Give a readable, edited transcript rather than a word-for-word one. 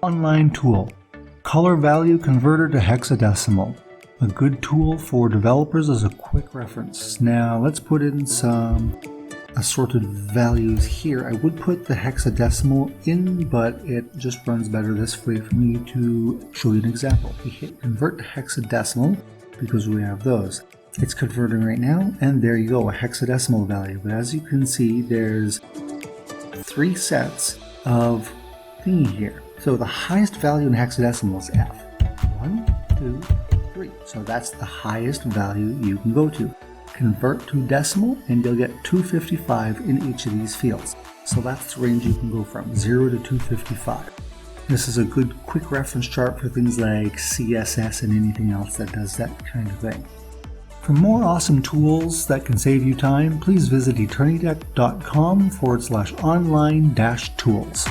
Online tool. Color value converter to hexadecimal. A good tool for developers as a quick reference. Now let's put in some assorted values here. I would put the hexadecimal in, but it just runs better this way for me to show you an example. We hit convert to hexadecimal because we have those. It's converting right now, and there you go, a hexadecimal value. But as you can see, there's 3 sets of thingy here. So the highest value in hexadecimal is F. 1, 2, 3. So that's the highest value you can go to. Convert to decimal and you'll get 255 in each of these fields. So that's the range you can go from, 0 to 255. This is a good quick reference chart for things like CSS and anything else that does that kind of thing. For more awesome tools that can save you time, please visit eternitech.com/online-tools.